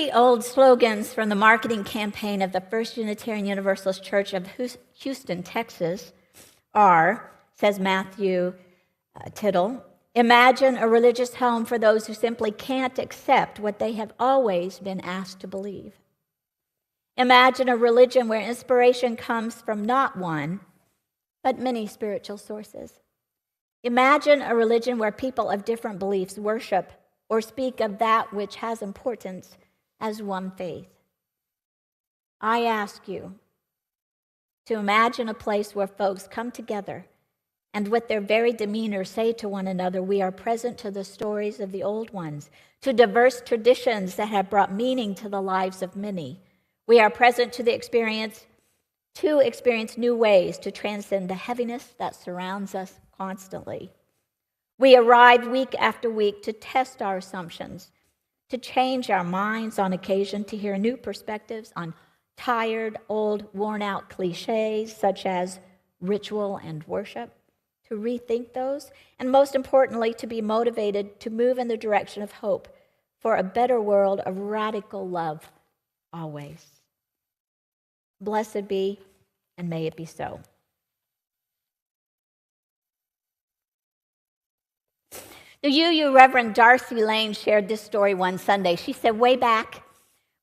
three old slogans from the marketing campaign of the First Unitarian Universalist Church of Houston, Texas are, says Matthew Tittle, imagine a religious home for those who simply can't accept what they have always been asked to believe. Imagine a religion where inspiration comes from not one, but many spiritual sources. Imagine a religion where people of different beliefs worship or speak of that which has importance as one faith. I ask you to imagine a place where folks come together and with their very demeanor say to one another, we are present to the stories of the old ones, to diverse traditions that have brought meaning to the lives of many. We are present to experience new ways to transcend the heaviness that surrounds us constantly. We arrive week after week to test our assumptions, to change our minds on occasion, to hear new perspectives on tired, old, worn-out cliches such as ritual and worship, to rethink those, and most importantly, to be motivated to move in the direction of hope for a better world of radical love always. Blessed be, and may it be so. The UU Reverend Darcy Lane shared this story one Sunday. She said, way back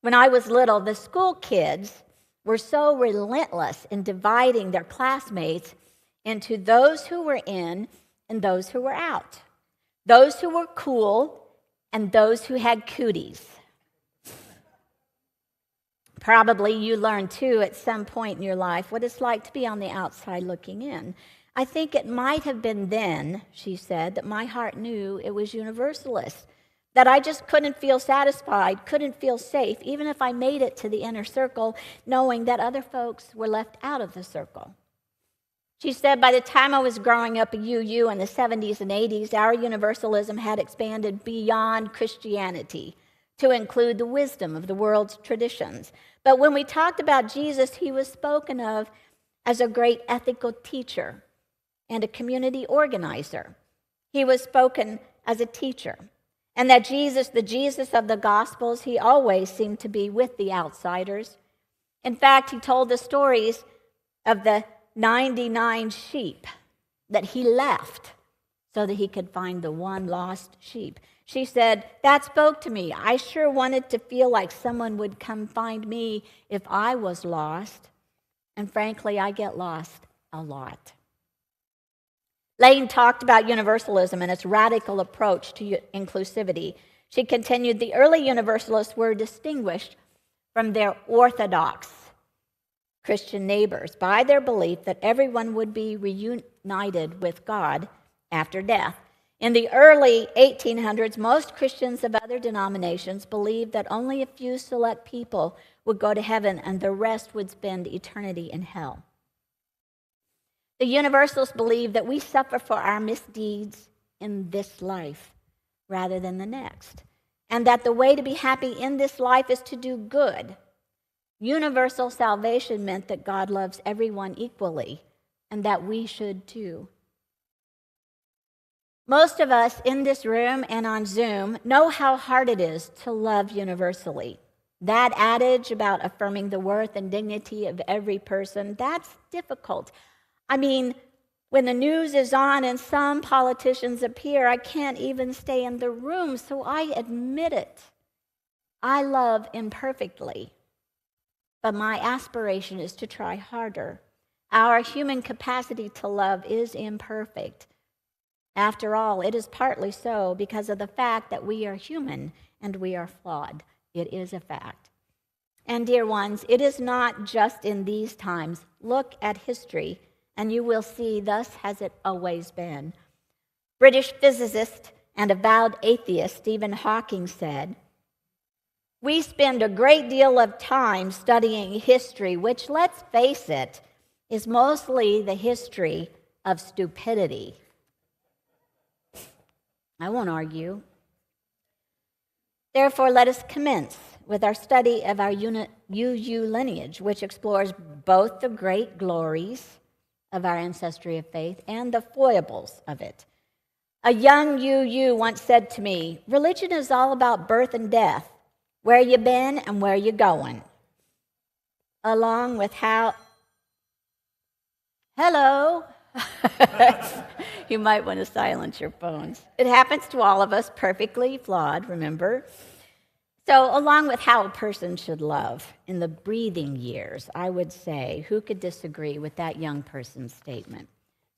when I was little, the school kids were so relentless in dividing their classmates into those who were in and those who were out, those who were cool and those who had cooties. Probably you learned too at some point in your life what it's like to be on the outside looking in. I think it might have been then, she said, that my heart knew it was Universalist, that I just couldn't feel satisfied, couldn't feel safe, even if I made it to the inner circle, knowing that other folks were left out of the circle. She said, by the time I was growing up at UU in the 70s and 80s, our Universalism had expanded beyond Christianity to include the wisdom of the world's traditions. But when we talked about Jesus, he was spoken of as a great ethical teacher and a community organizer. He was spoken as a teacher. And that Jesus, the Jesus of the Gospels, he always seemed to be with the outsiders. In fact, he told the stories of the 99 sheep that he left so that he could find the one lost sheep. She said, that spoke to me. I sure wanted to feel like someone would come find me if I was lost. And frankly, I get lost a lot. Lane talked about Universalism and its radical approach to inclusivity. She continued, the early Universalists were distinguished from their orthodox Christian neighbors by their belief that everyone would be reunited with God after death. In the early 1800s, most Christians of other denominations believed that only a few select people would go to heaven and the rest would spend eternity in hell. The Universalists believe that we suffer for our misdeeds in this life rather than the next, and that the way to be happy in this life is to do good. Universal salvation meant that God loves everyone equally, and that we should too. Most of us in this room and on Zoom know how hard it is to love universally. That adage about affirming the worth and dignity of every person, that's difficult. I mean, when the news is on and some politicians appear, I can't even stay in the room, so I admit it. I love imperfectly, but my aspiration is to try harder. Our human capacity to love is imperfect. After all, it is partly so because of the fact that we are human and we are flawed. It is a fact. And dear ones, it is not just in these times. Look at history, and you will see thus has it always been. British physicist and avowed atheist Stephen Hawking said, we spend a great deal of time studying history, which, let's face it, is mostly the history of stupidity. I won't argue. Therefore, let us commence with our study of our UU lineage, which explores both the great glories of our ancestry of faith and the foibles of it. A young UU once said to me, religion is all about birth and death. where you been and where you going, along with how... Hello. You might want to silence your phones. It happens to all of us, perfectly flawed, remember? So, along with how a person should love in the breathing years, I would say, who could disagree with that young person's statement?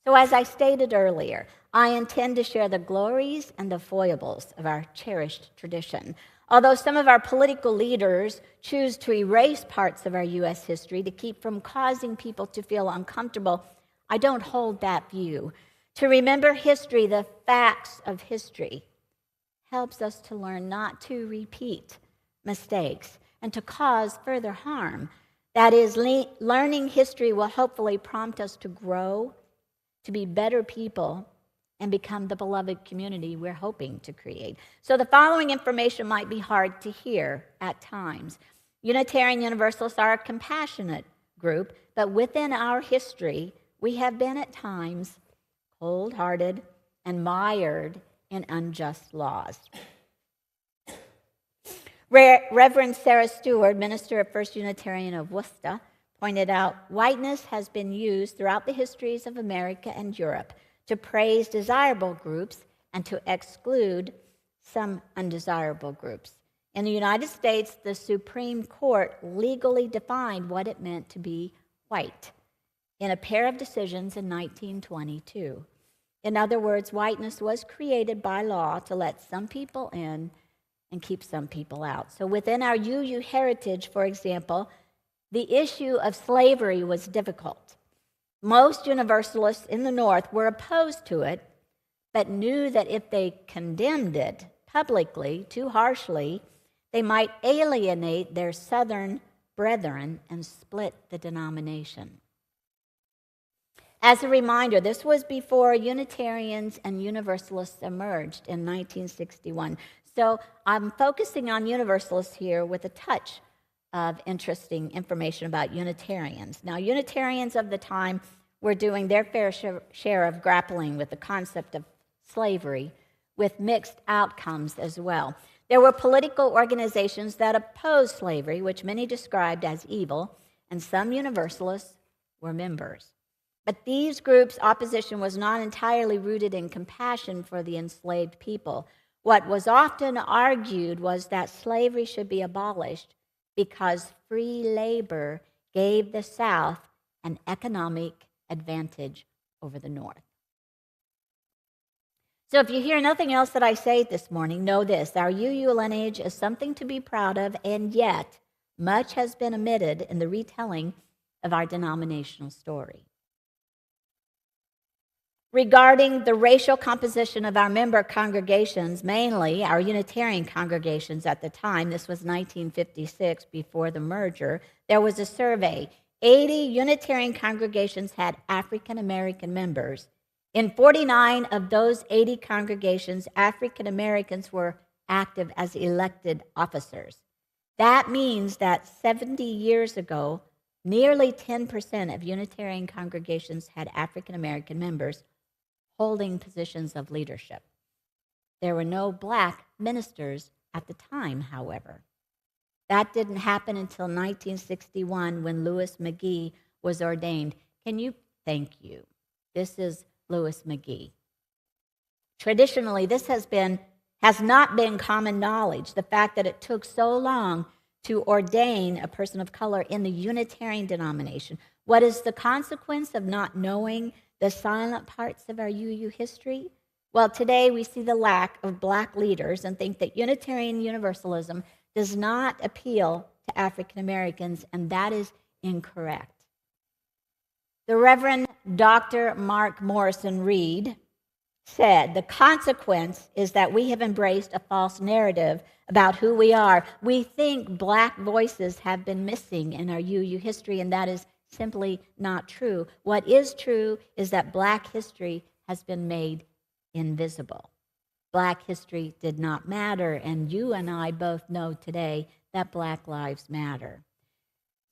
So, as I stated earlier, I intend to share the glories and the foibles of our cherished tradition. Although some of our political leaders choose to erase parts of our U.S. history to keep from causing people to feel uncomfortable, I don't hold that view. To remember history, the facts of history, helps us to learn not to repeat mistakes and to cause further harm. That is, learning history will hopefully prompt us to grow, to be better people, and become the beloved community we're hoping to create. So the following information might be hard to hear at times. Unitarian Universalists are a compassionate group, but within our history, we have been at times cold-hearted and mired in unjust laws. Reverend Sarah Stewart, minister of First Unitarian of Worcester, pointed out, whiteness has been used throughout the histories of America and Europe to praise desirable groups and to exclude some undesirable groups. In the United States, the Supreme Court legally defined what it meant to be white in a pair of decisions in 1922. In other words, whiteness was created by law to let some people in and keep some people out. So within our UU heritage, for example, the issue of slavery was difficult. Most Universalists in the North were opposed to it, but knew that if they condemned it publicly too harshly, they might alienate their Southern brethren and split the denomination. As a reminder, this was before Unitarians and Universalists emerged in 1961. So I'm focusing on Universalists here with a touch of interesting information about Unitarians. Now, Unitarians of the time were doing their fair share of grappling with the concept of slavery, with mixed outcomes as well. There were political organizations that opposed slavery, which many described as evil, and some Universalists were members. But these groups' opposition was not entirely rooted in compassion for the enslaved people. What was often argued was that slavery should be abolished because free labor gave the South an economic advantage over the North. So if you hear nothing else that I say this morning, know this: our UU lineage is something to be proud of, and yet much has been omitted in the retelling of our denominational story. Regarding the racial composition of our member congregations, mainly our Unitarian congregations at the time, this was 1956, before the merger, there was a survey. 80 Unitarian congregations had African American members. In 49 of those 80 congregations, African Americans were active as elected officers. That means that 70 years ago, nearly 10% of Unitarian congregations had African American members holding positions of leadership. There were no black ministers at the time, however. That didn't happen until 1961 when Louis McGee was ordained. Thank you. This is Louis McGee. Traditionally, this has not been common knowledge, the fact that it took so long to ordain a person of color in the Unitarian denomination. What is the consequence of not knowing the silent parts of our UU history? Well, today we see the lack of black leaders and think that Unitarian Universalism does not appeal to African Americans, and that is incorrect. The Reverend Dr. Mark Morrison Reed said, the consequence is that we have embraced a false narrative about who we are. We think black voices have been missing in our UU history, and that is simply not true. What is true is that black history has been made invisible. Black history did not matter, and you and I both know today that Black lives matter.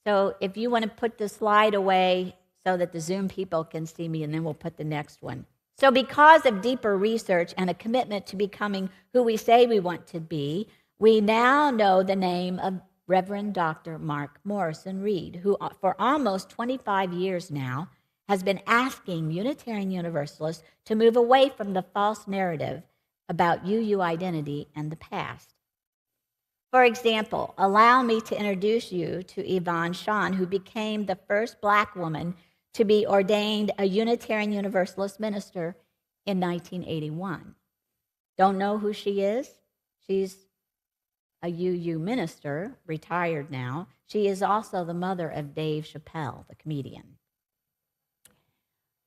So if you want to put the slide away so that the Zoom people can see me, and then we'll put the next one. So because of deeper research and a commitment to becoming who we say we want to be, We now know the name of Reverend Dr. Mark Morrison Reed, who for almost 25 years now has been asking Unitarian Universalists to move away from the false narrative about UU identity and the past. For example, allow me to introduce you to Yvonne Shawn, who became the first Black woman to be ordained a Unitarian Universalist minister in 1981. Don't know who she is? She's a UU minister, retired now. She is also the mother of Dave Chappelle, the comedian.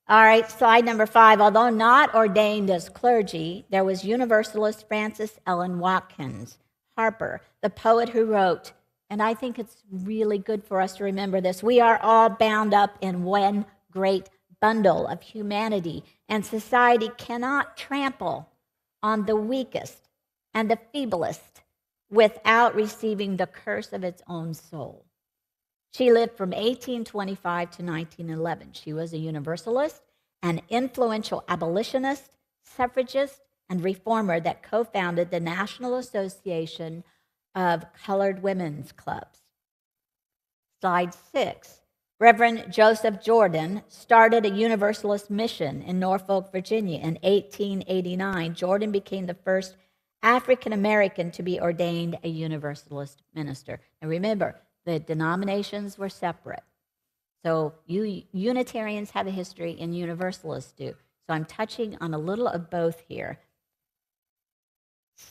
All right, slide number 5. Although not ordained as clergy, there was Universalist Frances Ellen Watkins Harper, the poet who wrote, and I think it's really good for us to remember this, we are all bound up in one great bundle of humanity, and society cannot trample on the weakest and the feeblest without receiving the curse of its own soul. She lived from 1825 to 1911. She was a Universalist, an influential abolitionist, suffragist, and reformer that co-founded the National Association of Colored Women's Clubs. Slide 6. Reverend Joseph Jordan started a Universalist mission in Norfolk, Virginia in 1889. Jordan became the first African American to be ordained a Universalist minister. And remember, the denominations were separate. So Unitarians have a history and Universalists do. So I'm touching on a little of both here.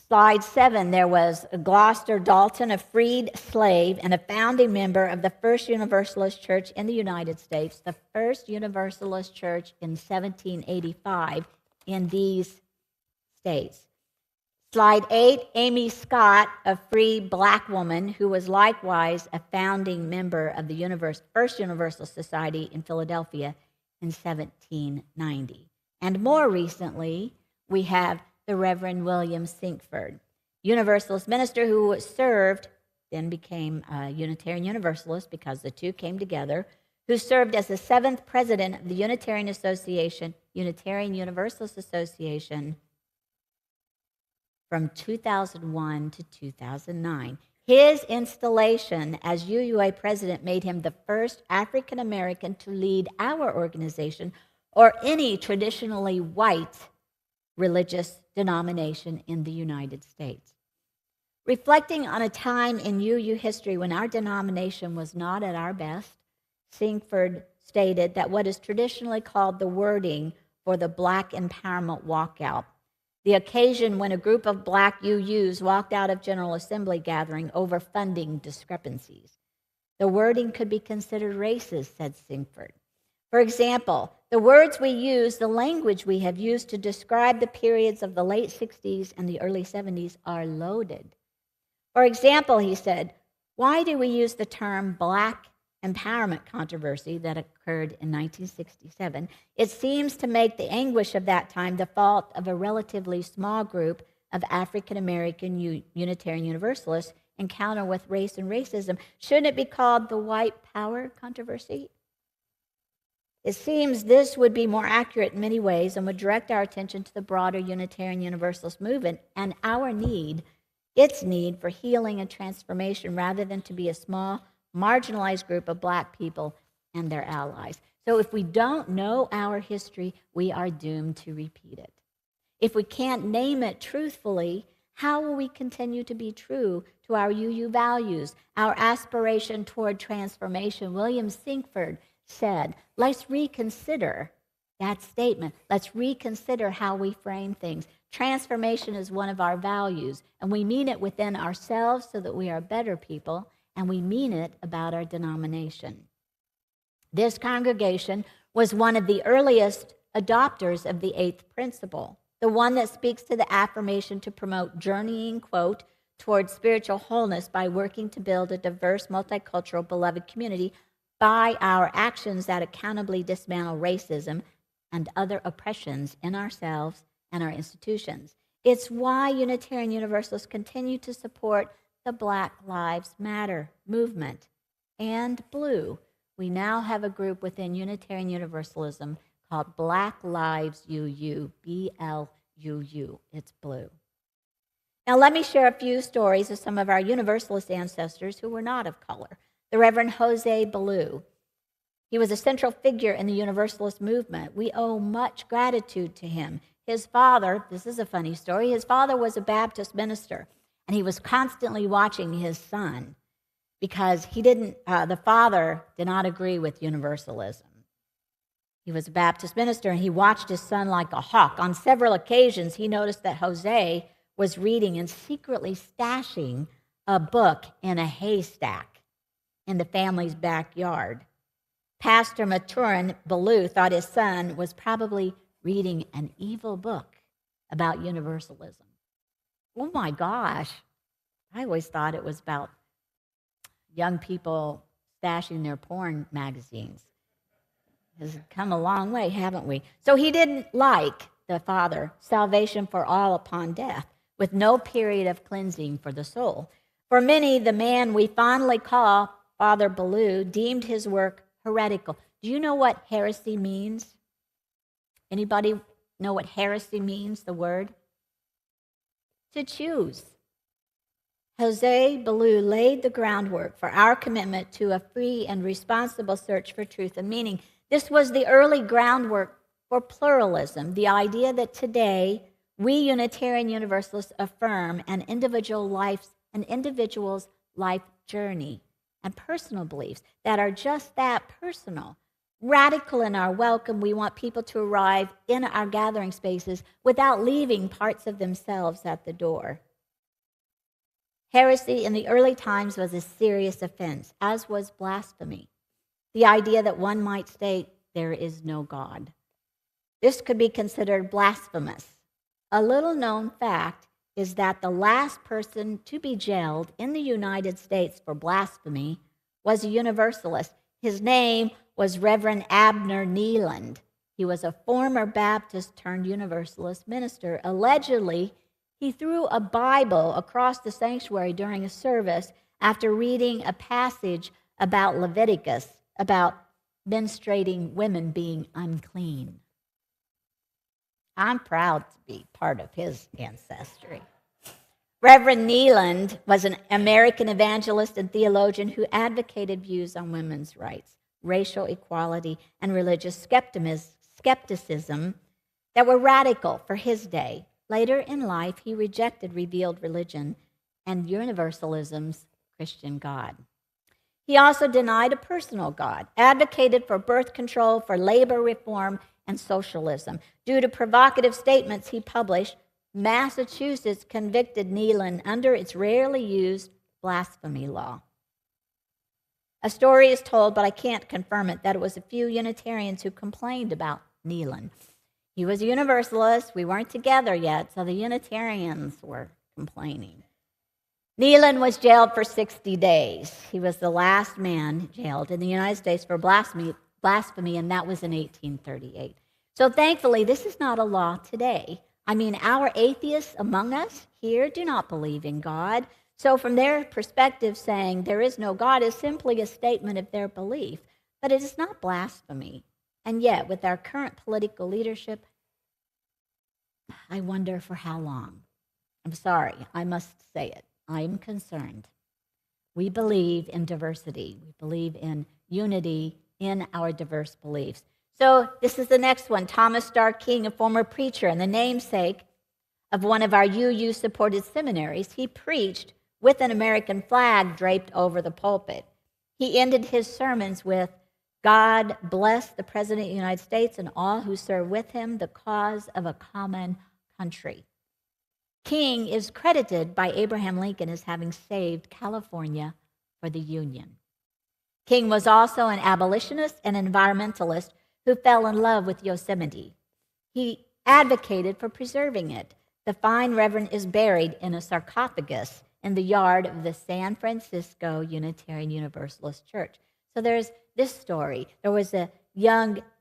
Slide 7, there was Gloucester Dalton, a freed slave and a founding member of the First Universalist Church in the United States, the first Universalist church in 1785 in these states. Slide 8, Amy Scott, a free Black woman who was likewise a founding member of the First Universalist Society in Philadelphia in 1790. And more recently, we have the Reverend William Sinkford, Universalist minister who served, then became a Unitarian Universalist because the two came together, who served as the 7th president of the Unitarian Association, Unitarian Universalist Association, from 2001 to 2009. His installation as UUA president made him the first African American to lead our organization or any traditionally white religious denomination in the United States. Reflecting on a time in UU history when our denomination was not at our best, Sinkford stated that what is traditionally called the wording for the Black Empowerment Walkout, the occasion when a group of Black UUs walked out of General Assembly gathering over funding discrepancies. The wording could be considered racist, said Sinkford. For example, the words we use, the language we have used to describe the periods of the late 60s and the early 70s are loaded. For example, he said, why do we use the term Black empowerment controversy that occurred in 1967? It seems to make the anguish of that time the fault of a relatively small group of African American Unitarian Universalists encounter with race and racism. Shouldn't it be called the white power controversy? It seems this would be more accurate in many ways and would direct our attention to the broader Unitarian Universalist movement and its need for healing and transformation rather than to be a small, marginalized group of Black people and their allies. So if we don't know our history, we are doomed to repeat it. If we can't name it truthfully, how will we continue to be true to our UU values, our aspiration toward transformation? William Sinkford said, let's reconsider that statement. Let's reconsider how we frame things. Transformation is one of our values, and we mean it within ourselves so that we are better people, and we mean it about our denomination. This congregation was one of the earliest adopters of the 8th principle, the one that speaks to the affirmation to promote journeying, quote, towards spiritual wholeness by working to build a diverse, multicultural, beloved community by our actions that accountably dismantle racism and other oppressions in ourselves and our institutions. It's why Unitarian Universalists continue to support the Black Lives Matter movement. And blue, we now have a group within Unitarian Universalism called Black Lives UU, BLUU. It's blue. Now, let me share a few stories of some of our Universalist ancestors who were not of color. The Reverend Jose Ballou. He was a central figure in the Universalist movement. We owe much gratitude to him. His father, this is a funny story, his father was a Baptist minister, and he was constantly watching his son because the father did not agree with Universalism. He was a Baptist minister, and he watched his son like a hawk. On several occasions, he noticed that Jose was reading and secretly stashing a book in a haystack in the family's backyard. Pastor Maturin Ballou thought his son was probably reading an evil book about universalism. Oh my gosh, I always thought it was about young people stashing their porn magazines. Has come a long way, haven't we? So he didn't like the father, salvation for all upon death, with no period of cleansing for the soul. For many, the man we fondly call Father Ballou deemed his work heretical. Do you know what heresy means? Anybody know what heresy means, the word? To choose. Jose Ballou laid the groundwork for our commitment to a free and responsible search for truth and meaning. This was the early groundwork for pluralism, the idea that today we Unitarian Universalists affirm an individual's life journey and personal beliefs that are just that, personal. Radical in our welcome, we want people to arrive in our gathering spaces without leaving parts of themselves at the door. Heresy in the early times was a serious offense, as was blasphemy. The idea that one might state, there is no God. This could be considered blasphemous. A little-known fact is that the last person to be jailed in the United States for blasphemy was a Universalist. His name was Reverend Abner Neeland. He was a former Baptist turned Universalist minister. Allegedly, he threw a Bible across the sanctuary during a service after reading a passage about Leviticus, about menstruating women being unclean. I'm proud to be part of his ancestry. Reverend Neeland was an American evangelist and theologian who advocated views on women's rights, racial equality, and religious skepticism that were radical for his day. Later in life, he rejected revealed religion and Universalism's Christian God. He also denied a personal God, advocated for birth control, for labor reform, and socialism. Due to provocative statements he published, Massachusetts convicted Neeland under its rarely used blasphemy law. A story is told, but I can't confirm it, that it was a few Unitarians who complained about Neeland. He was a Universalist. We weren't together yet, so the Unitarians were complaining. Neeland was jailed for 60 days. He was the last man jailed in the United States for blasphemy, and that was in 1838. So thankfully, this is not a law today. I mean, our atheists among us here do not believe in God. So from their perspective, saying there is no God is simply a statement of their belief, but it is not blasphemy. And yet, with our current political leadership, I wonder for how long. I'm sorry, I must say it. I'm concerned. We believe in diversity. We believe in unity in our diverse beliefs. So this is the next one. Thomas Starr King, a former preacher and the namesake of one of our UU-supported seminaries, he preached with an American flag draped over the pulpit. He ended his sermons with, God bless the President of the United States and all who serve with him the cause of a common country. King is credited by Abraham Lincoln as having saved California for the Union. King was also an abolitionist and environmentalist who fell in love with Yosemite. He advocated for preserving it. The fine reverend is buried in a sarcophagus in the yard of the San Francisco Unitarian Universalist Church. So there's this story. There was a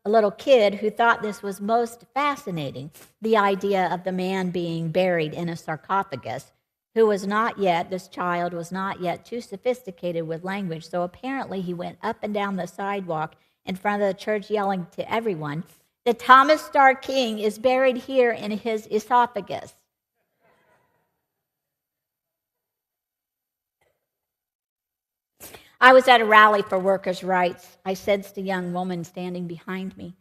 little kid who thought this was most fascinating, the idea of the man being buried in a sarcophagus, this child was not yet too sophisticated with language, so apparently he went up and down the sidewalk in front of the church yelling to everyone that Thomas Starr King is buried here in his esophagus. I was at a rally for workers' rights. I sensed a young woman standing behind me.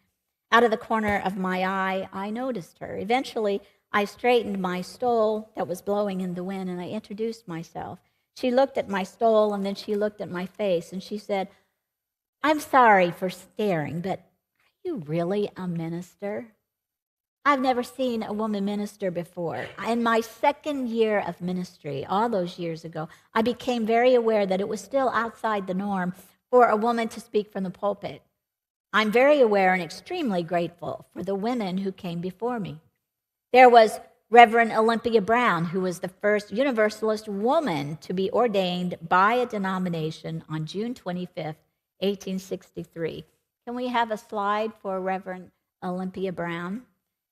Out of the corner of my eye, I noticed her. Eventually, I straightened my stole that was blowing in the wind, and I introduced myself. She looked at my stole, and then she looked at my face, and she said, "I'm sorry for staring, but are you really a minister?" I've never seen a woman minister before. In my second year of ministry, all those years ago, I became very aware that it was still outside the norm for a woman to speak from the pulpit. I'm very aware and extremely grateful for the women who came before me. There was Reverend Olympia Brown, who was the first Universalist woman to be ordained by a denomination on June 25th, 1863. Can we have a slide for Reverend Olympia Brown?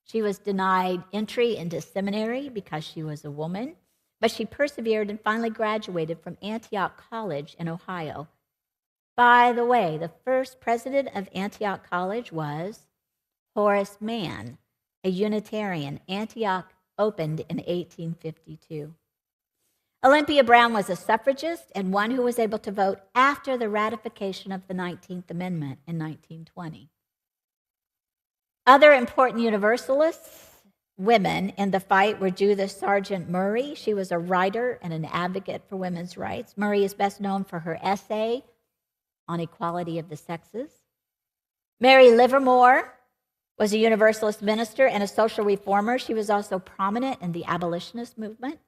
She was denied entry into seminary because she was a woman, but she persevered and finally graduated from Antioch College in Ohio. By the way, the first president of Antioch College was Horace Mann, a Unitarian. Antioch opened in 1852. Olympia Brown was a suffragist and one who was able to vote after the ratification of the 19th Amendment in 1920. Other important Universalists, women in the fight, were Judith Sargent Murray. She was a writer and an advocate for women's rights. Murray is best known for her essay on equality of the sexes. Mary Livermore was a Universalist minister and a social reformer. She was also prominent in the abolitionist movement.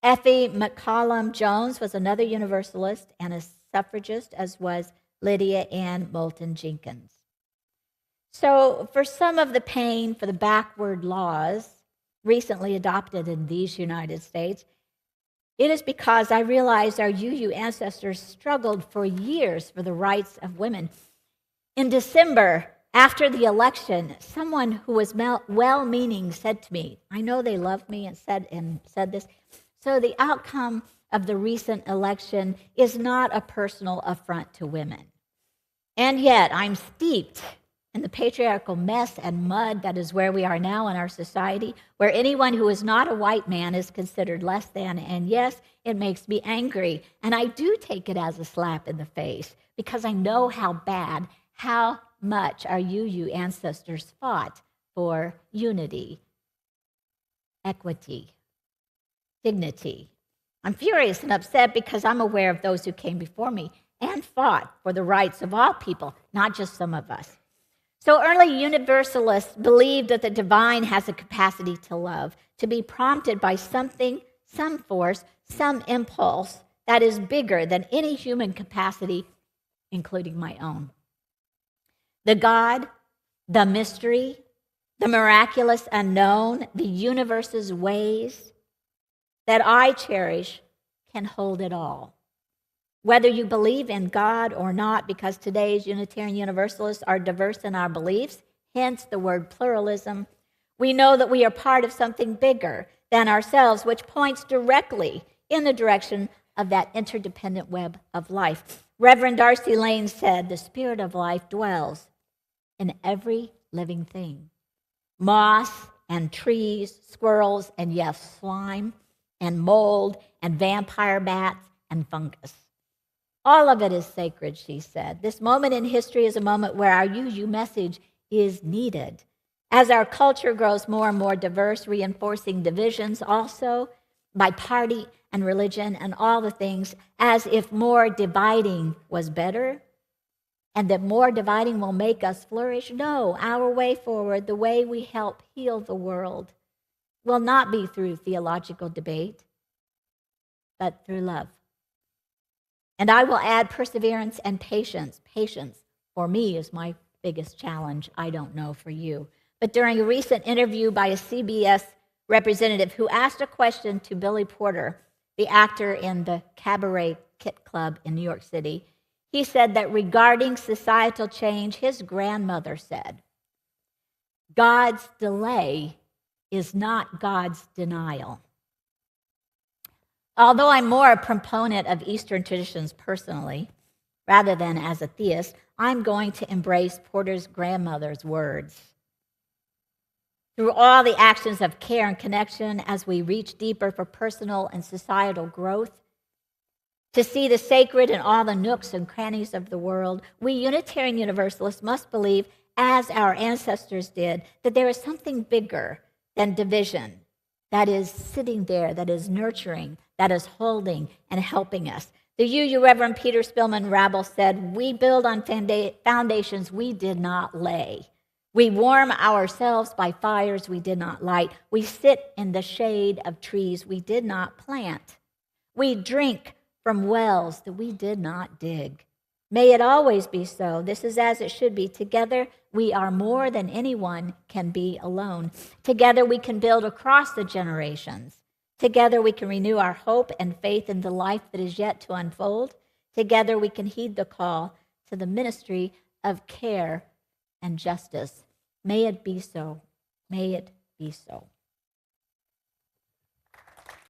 Effie McCollum Jones was another Universalist and a suffragist, as was Lydia Ann Moulton Jenkins. So for some of the pain for the backward laws recently adopted in these United States, it is because I realized our UU ancestors struggled for years for the rights of women. In December, after the election, someone who was well-meaning said to me, I know they love me, and said this, so the outcome of the recent election is not a personal affront to women. And yet, I'm steeped in the patriarchal mess and mud that is where we are now in our society, where anyone who is not a white man is considered less than. And yes, it makes me angry. And I do take it as a slap in the face because I know how much our UU ancestors fought for unity, equity, dignity. I'm furious and upset because I'm aware of those who came before me and fought for the rights of all people, not just some of us. So early Universalists believed that the divine has a capacity to love, to be prompted by something, some force, some impulse that is bigger than any human capacity, including my own. The God, the mystery, the miraculous unknown, the universe's ways that I cherish can hold it all. Whether you believe in God or not, because today's Unitarian Universalists are diverse in our beliefs, hence the word pluralism, we know that we are part of something bigger than ourselves, which points directly in the direction of that interdependent web of life. Reverend Darcy Lane said, the spirit of life dwells in every living thing. Moss and trees, squirrels, and yes, slime, and mold, and vampire bats, and fungus. All of it is sacred, she said. This moment in history is a moment where our UU message is needed. As our culture grows more and more diverse, reinforcing divisions also by party and religion and all the things, as if more dividing was better and that more dividing will make us flourish. No, our way forward, the way we help heal the world, will not be through theological debate, but through love. And I will add perseverance and patience. Patience, for me, is my biggest challenge. I don't know for you. But during a recent interview by a CBS representative who asked a question to Billy Porter, the actor in the Cabaret Kit Club in New York City, he said that regarding societal change, his grandmother said, God's delay is not God's denial. Although I'm more a proponent of Eastern traditions personally, rather than as a theist, I'm going to embrace Porter's grandmother's words. Through all the actions of care and connection, as we reach deeper for personal and societal growth, To see the sacred in all the nooks and crannies of the world, we Unitarian Universalists must believe, as our ancestors did, that there is something bigger than division that is sitting there, that is nurturing, that is holding and helping us. The UU Reverend Peter Spillman Rabble said, "We build on foundations we did not lay. We warm ourselves by fires we did not light. We sit in the shade of trees we did not plant. We drink from wells that we did not dig. May it always be so. This is as it should be. Together, we are more than anyone can be alone. Together, we can build across the generations. Together, we can renew our hope and faith in the life that is yet to unfold. Together, we can heed the call to the ministry of care and justice. May it be so. May it be so."